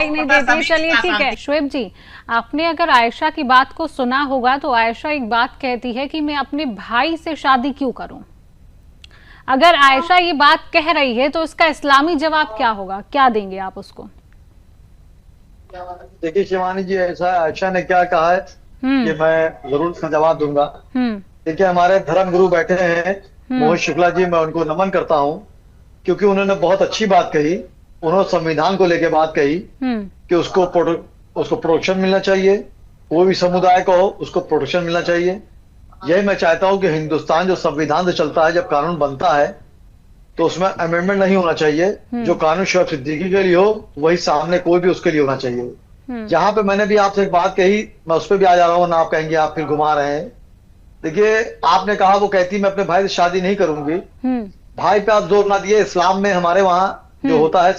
नहीं देती। चलिए ठीक है शुएब जी, आपने अगर आयशा की बात को सुना होगा तो आयशा एक बात कहती है कि मैं अपने भाई से शादी क्यों करूं। अगर आयशा ये बात कह रही है तो इसका इस्लामी जवाब क्या होगा, क्या देंगे आप उसको? देखिए शिवानी जी, ऐसा आयशा ने क्या कहा है कि मैं जरूर इसका जवाब दूंगा। देखिए हमारे धर्म गुरु बैठे हैं मोहित शुक्ला जी, मैं उनको नमन करता हूँ क्योंकि उन्होंने बहुत अच्छी बात कही। उन्होंने संविधान को लेकर बात कही कि उसको प्रोटेक्शन मिलना चाहिए, कोई भी समुदाय को हो उसको प्रोटेक्शन मिलना चाहिए। यही मैं चाहता हूं कि हिंदुस्तान जो संविधान से चलता है, जब कानून बनता है तो उसमें अमेंडमेंट नहीं होना चाहिए। जो कानून शोएब सिद्दीकी के लिए हो वही सामने कोई भी उसके लिए होना चाहिए। जहां पे मैंने भी आपसे एक बात कही, मैं उस पर भी आ जा रहा हूँ ना, आप कहेंगे आप फिर घुमा रहे हैं। देखिए आपने कहा वो कहती मैं अपने भाई से शादी नहीं करूंगी। भाई पे आप जोर ना दिए। इस्लाम में हमारे वहां जो होता है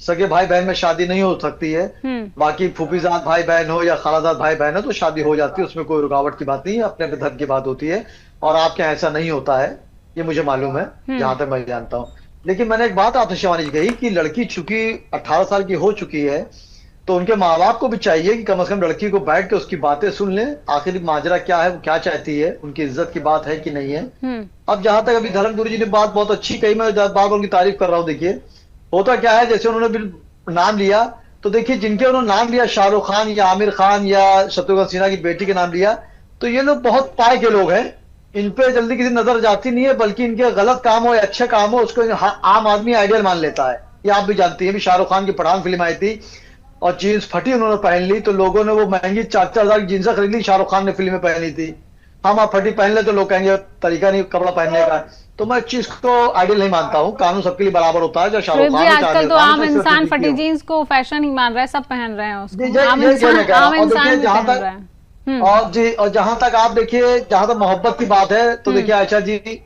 सगे भाई बहन में शादी नहीं हो सकती है। बाकी फूफीजाद भाई बहन हो या खालाजाद भाई बहन हो तो शादी हो जाती है, उसमें कोई रुकावट की बात नहीं है, अपने धर्म की बात होती है। और आपके यहाँ ऐसा नहीं होता है, ये मुझे मालूम है जहां तक मैं जानता हूँ। लेकिन मैंने एक बात आपसे शिवानी जी कही कि लड़की चूंकि 18 साल की हो चुकी है तो उनके माँ बाप को भी चाहिए कि कम से कम लड़की को बैठ के उसकी बातें सुन ले, आखिर माजरा क्या है, वो क्या चाहती है, उनकी इज्जत की बात है कि नहीं है। अब जहां तक अभी धर्म गुरु जी ने बात बहुत अच्छी कही, मैं बार बार उनकी तारीफ कर रहा हूँ। देखिए होता क्या है, जैसे उन्होंने भी नाम लिया तो देखिए जिनके उन्होंने नाम लिया, शाहरुख खान या आमिर खान या शत्रुघ्न सिन्हा की बेटी के नाम लिया, तो ये लोग बहुत पाए के लोग हैं। इन पे जल्दी किसी नजर जाती नहीं है, बल्कि इनके गलत काम हो या अच्छे काम हो उसको आम आदमी आइडियल मान लेता है। ये आप भी जानती है, भी शाहरुख खान की पठान फिल्म आई थी और जीन्स फटी उन्होंने पहन ली तो लोगों ने वो महंगी 4-4 हजार की जीन्स खरीद ली, शाहरुख खान ने फिल्म में पहनी थी। हम आप फटी पहन ले तो लोग कहेंगे तरीका नहीं कपड़ा पहनने का। तो मैं चीज को आइडियल नहीं मानता हूँ, कानून सबके लिए बराबर होता है। जो शाहरुख खान आजकल तो आम इंसान फटी जीन्स को फैशन ही मान रहा है, सब पहन रहे हैं उसको। आम इंसान जहां तक और जी, और जहां तक आप देखिए, जहां तक मोहब्बत की बात है तो देखिए आयशा जी,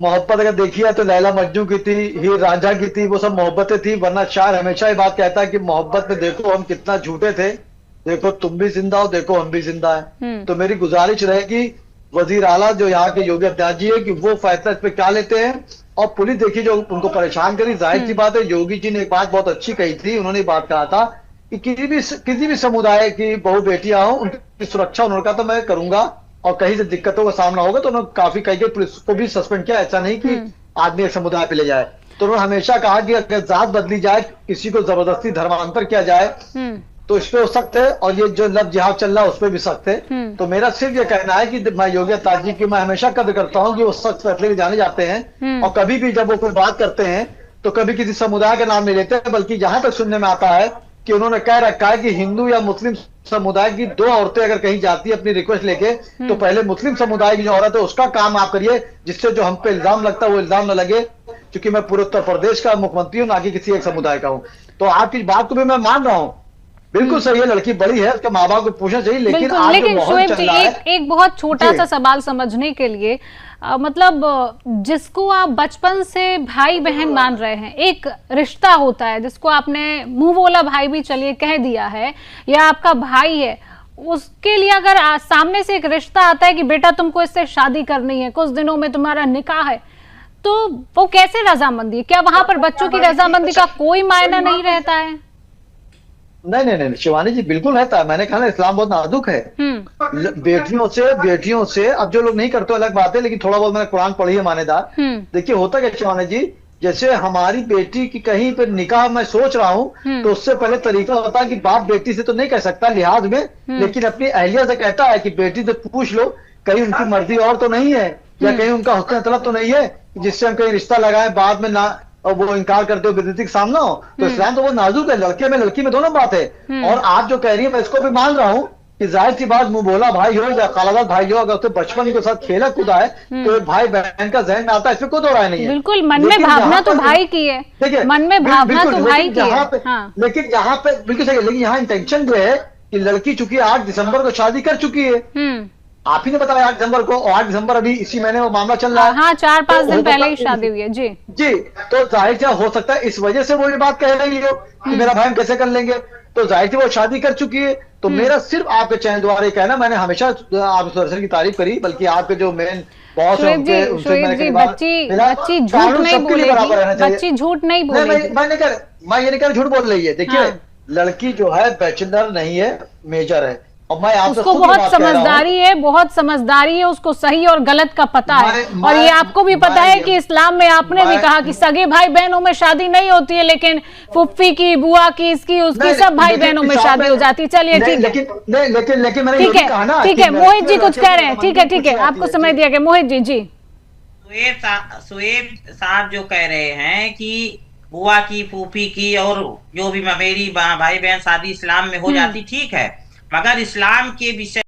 मोहब्बत अगर देखिए तो लैला मजनू की थी, हीर रांझा की थी, वो सब मोहब्बतें थी। वरना शायर हमेशा ये बात कहता है कि मोहब्बत में देखो हम कितना झूठे थे, देखो तुम भी जिंदा हो, देखो हम भी जिंदा है। तो मेरी गुजारिश रहेगी वजीर आला जो यहाँ के योगी आदित्यनाथ जी है कि वो फैसला इस पे क्या लेते हैं। और पुलिस देखिए जो उनको परेशान करी, जाहिर सी बात है। योगी जी ने एक बात बहुत अच्छी कही थी, उन्होंने बात कहा था कि किसी भी समुदाय की बहु बेटियां हो उनकी सुरक्षा उन्होंने कहा तो मैं करूंगा, और कहीं से दिक्कतों का सामना होगा तो उन्होंने काफी कही कि पुलिस को भी सस्पेंड किया, ऐसा नहीं कि आदमी एक समुदाय पे ले जाए। तो उन्होंने हमेशा कहा कि अगर जात बदली जाए, किसी को जबरदस्ती धर्मांतर किया जाए तो इस पे सख्त है, और ये जो लव जिहाद चल रहा है उस पर भी सख्त है। तो मेरा सिर्फ ये कहना है कि मैं योगी आदित्यनाथ जी की मैं हमेशा कदर करता हूँ कि वो सख्त फैसले में जाने जाते हैं, और कभी भी जब वो कोई बात करते हैं तो कभी किसी समुदाय का नाम नहीं लेते, बल्कि जहां तक सुनने में आता है कि उन्होंने कह रखा है कि हिंदू या मुस्लिम समुदाय की 2 औरतें अगर कहीं जाती है अपनी रिक्वेस्ट लेके तो पहले मुस्लिम समुदाय की जो औरत है उसका काम आप करिए, जिससे जो हम पे इल्जाम लगता है वो इल्जाम न लगे। क्योंकि मैं पूरे उत्तर प्रदेश का मुख्यमंत्री हूँ, ना कि किसी एक समुदाय का हूँ। तो आपकी बात को भी मैं मान रहा हूँ, बिल्कुल सही है, लड़की बड़ी है, उसके माँ बाप को पूछना चाहिए। लेकिन शुएब जी एक बहुत छोटा सा सवाल समझने के लिए, मतलब जिसको आप बचपन से भाई बहन मान रहे हैं, एक रिश्ता होता है जिसको आपने मुंह बोला भाई भी चलिए कह दिया है, या आपका भाई है, उसके लिए अगर सामने से एक रिश्ता आता है कि बेटा तुमको इससे शादी करनी है, कुछ दिनों में तुम्हारा निकाह है, तो वो कैसे रजामंदी है? क्या वहां पर बच्चों की रजामंदी का कोई मायना नहीं रहता है? नहीं शिवानी जी, बिल्कुल रहता है। मैंने कहा ना इस्लाम बहुत नाजुक है। बेटियों से अब जो लोग नहीं करते अलग बात है, लेकिन थोड़ा बहुत मैंने कुरान पढ़ी है मानेदार। देखिए होता क्या शिवानी जी, जैसे हमारी बेटी की कहीं पर निकाह मैं सोच रहा हूँ तो उससे पहले तरीका होता है कि बाप बेटी से तो नहीं कह सकता लिहाज में, लेकिन अपनी अहलिया से कहता है कि बेटी से पूछ लो कहीं उनकी मर्जी और तो नहीं है, या कहीं उनका हुस्न तलब तो नहीं है जिससे हम कहीं रिश्ता लगाए बाद में ना और वो इनकार करते हो, बेइज्जती का सामना हो। तो इस्लाम तो वो नाजुक है, लड़की में दोनों बात है। और आप जो कह रही है मैं इसको भी मान रहा हूँ कि जाहिर सी बात मुंह बोला भाई हो या खालाजाद भाई हो, अगर उससे बचपन के साथ खेला कूदा है तो भाई बहन का जहन में आता है, इसमें कोई दो राय नहीं है। बिल्कुल, मन में भावना तो भाई की है, देखिए मन में भावना तो भाई की है। लेकिन यहाँ पे बिल्कुल सही है, लेकिन यहाँ इंटेंशन जो है कि लड़की चूंकि 8 दिसंबर को शादी कर चुकी है, आप ही ने बताया 8 दिसंबर को, और 8 दिसंबर अभी इसी महीने वो मामला चल रहा है। हाँ 4-5 दिन पहले ही शादी हुई है जी। तो जाहिर से हो सकता है इस वजह से वो ये बात कह रही हो कि मेरा भाई हम कैसे कर लेंगे, तो जाहिर से वो शादी कर चुकी है। तो मेरा सिर्फ आपके चैनल द्वारा कहना, मैंने हमेशा आप इस दर्शन की तारीफ करी, बल्कि आपके जो मेन बॉस है बच्ची झूठ नहीं बोलेगी, बच्ची झूठ नहीं बोलेगी। मैं ये नहीं कह झूठ बोल रही है। देखिए लड़की जो है बैचलर नहीं है, मेजर है। और मैं आपसे उसको खुद बहुत बात कह रहा हूं, समझदारी है, बहुत समझदारी है, उसको सही और गलत का पता है। और ये आपको भी पता है कि इस्लाम में आपने भी कहा कि सगे भाई बहनों में शादी नहीं होती है, लेकिन फुफ्फी की, बुआ की, इसकी उसकी सब भाई बहनों में शादी हो जाती है। चलिए ठीक है, लेकिन मैंने ठीक कहा ना, है, ठीक है। मोहित जी कुछ कह रहे हैं, ठीक है, ठीक है, आपको समय दिया गया। मोहित जी, जी सुएब साहब जो कह रहे हैं कि बुआ की, फूफी की और जो भी मेरी भाई बहन शादी इस्लाम में हो जाती, ठीक है, मगर इस्लाम के विषय